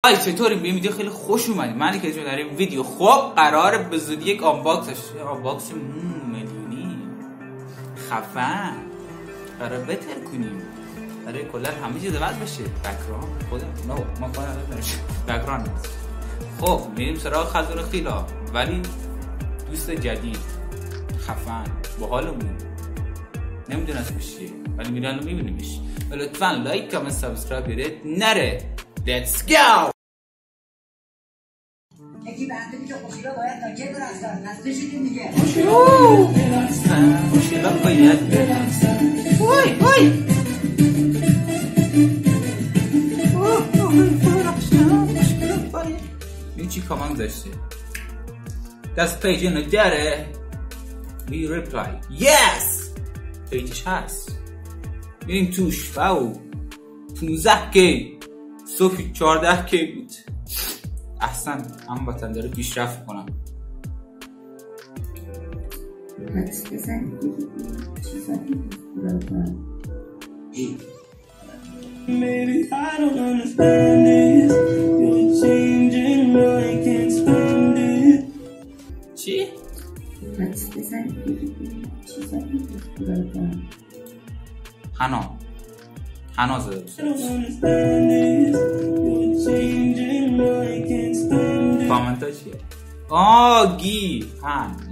های چطوری؟ به این ویدیو خیلی خوش اومدید. من که در این ویدیو خب قراره به زودی یک آنباکس میلیونی خفن قرار بتر کنیم. برای کلا همه چیز عوض بشه. بک‌گراند خودم ما خودم بک‌گراند. خب میریم سراغ خزور خیلا، ولی دوست جدید خفن باحالمون نمیدونم اسمش چیه، ولی میرن میبینیمش. لطفا لایک کامنت سابسکرایب برید نره. Let's go! یکی بنده میگه خوشیلا باید ناکه برستن نزده شدیم دیگه خوشیلا باید برستن. وای این چی کامنت داشته؟ دست پیج اینو داره. We reply yes. پیجش هست، میریم توش. واو 15K صبحی 14K بود. احسن اما وطن داره پیشرفت کنم. Maybe I don't understand this. You're changing, I can't stand it. چی؟ حنا زده I don't understand this. You're changing, I can't stand it. کامنت ها چیه؟ گی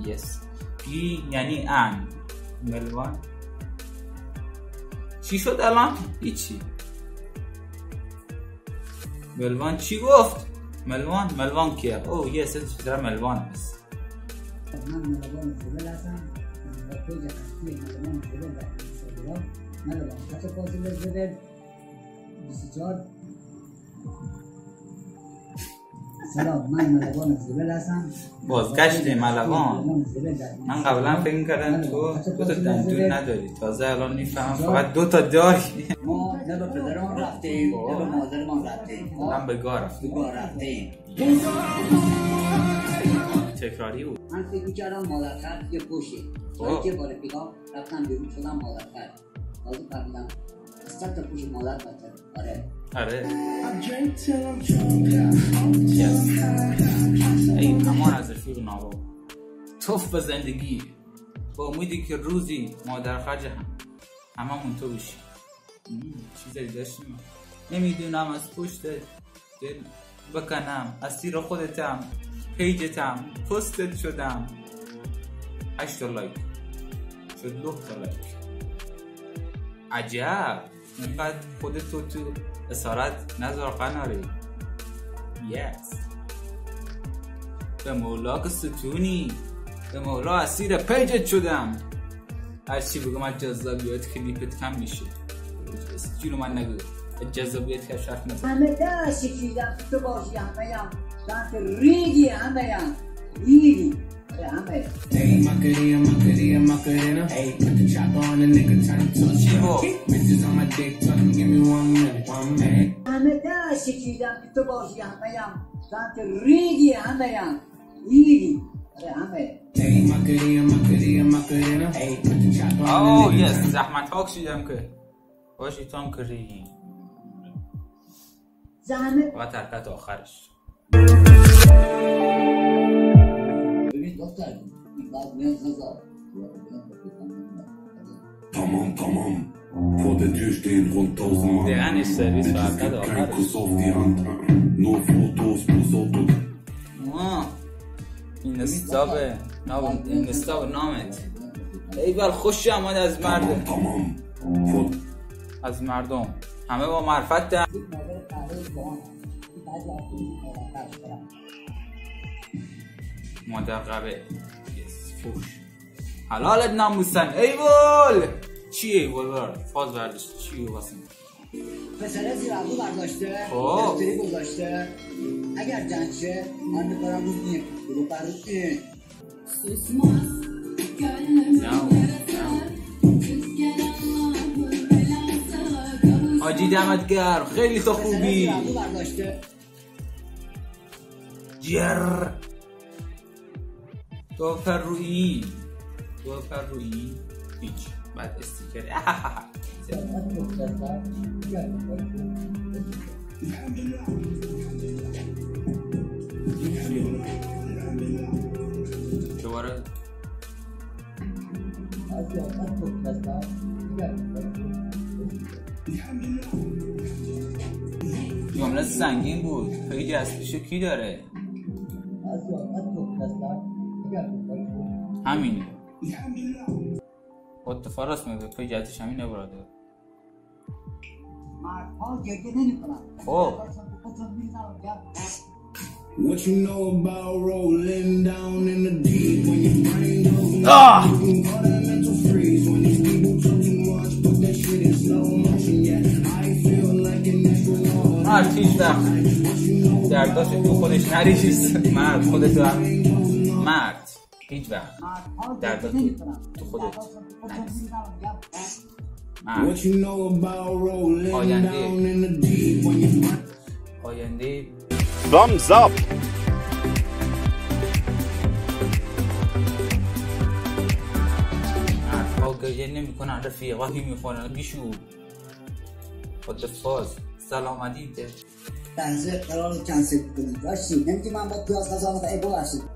یس گی یعنی ان. ملوان چی شد الان؟ هیچی. ملوان چی گفت؟ ملوان کیه؟ یس چرا ملوان هست. من ملوان زبل هستم. من پیج خطی ملوان زبل در اینستاگرام ملوان خط فاصله زبل 24. سلام، من ملوان زبل هستم. بازگشت ملوان. من قبلا فکر می‌کردم تو دو تا دندون نداری، تازه الان میفهمم فقط 2 تا داری. ما نه به پدرمان رفتیم نه به مادرمان رفتیم، من به گاه رفتیم. تکراری بود. من فکر می‌کردم مادرخر یه پوشه، ولی که با رفیقام رفتم بیرون شدم مادرخر. تازه فهمیدم اصلا تا پوش مادر بهتره. آره ای همان از رفیق نابا توف به زندگی، با امیدی که روزی مادر خرج هممون تو بشی. چیزایی داشتیم نمیدونم از پشت دل بکنم، اسیر خودتم پیجتم پستت شدم. 8 تا لایک شد 9 تا لایک. عجب اینقدر خودتو تو اسارت نذار قناری. یس به مولا که ستونی، به مولا اسیر پیجت شدم. هرچی بگم از جذابیت کلیپت کم میشه. جونو من نگو جذابیت که شرط نزد. همه دست شکیدم تو باشی همه هم سنت ریگی همه هم ریگی همه. Hey, Macarena. Hey, put the chopper on the nigga, turn him to a chopper. Bitches on my dick, tell him give me 1 minute. همه دست شکیدم تو باشی همه هم سنت ریگی همه هم ریگی همه. Hey, Macarena. Hey, put the chopper on the nigga. یس زحمت ها کشیدم که باشی تام کری زحمت و ترکت آخرش. ببین دختر این بعد نیاز نزار. Tamam. Vor der Tür stehen rund 1000 Mann. Der eine Service war Es gibt gerade kein auch Kuss auf die Hand. Nur Fotos plus Auto. این استاب نامت ای بر خوش آمد از مردم. Tamam. از مردم همه با معرفت دارن. مادر قبه فوش حلالت ناموسن. ایوال چی ایوال فاز برداشت چی واسه پسره زیر ابرو برداشته خب دفتری گذاشته اگر جنگ شه من می‌کنم روز این برو برو این حاجی دمت گرم خیلی تو خوبی. جر دو پر روی هیچ بعد استیکر دوباره جمله سنگین بود. پیج اصلیشو کی داره؟ همینه. اتفاق راست میگه. پیج اصلیش همینه براده. خب What you know about rolling down in the deep when your brain goes numb? You can go to mental freeze when these people talk too much, but that shit in slow motion. Yeah, I feel like an astronaut. مرد هیچ وقت درداش تو خودش نریشیست. مرد خودتو هم مرد هیچ وقت درداش تو خودت نریشیست. What you know about rolling down in the deep when your brain آینده Thumbs up. مردها گریه نمی کنن، رفیقاهی می خونن بیشو خود فاز سلام علیکم. تنظیر قرار کنسل کنید داشتیم نمیگه من باید پیاز غذا ای ببخشید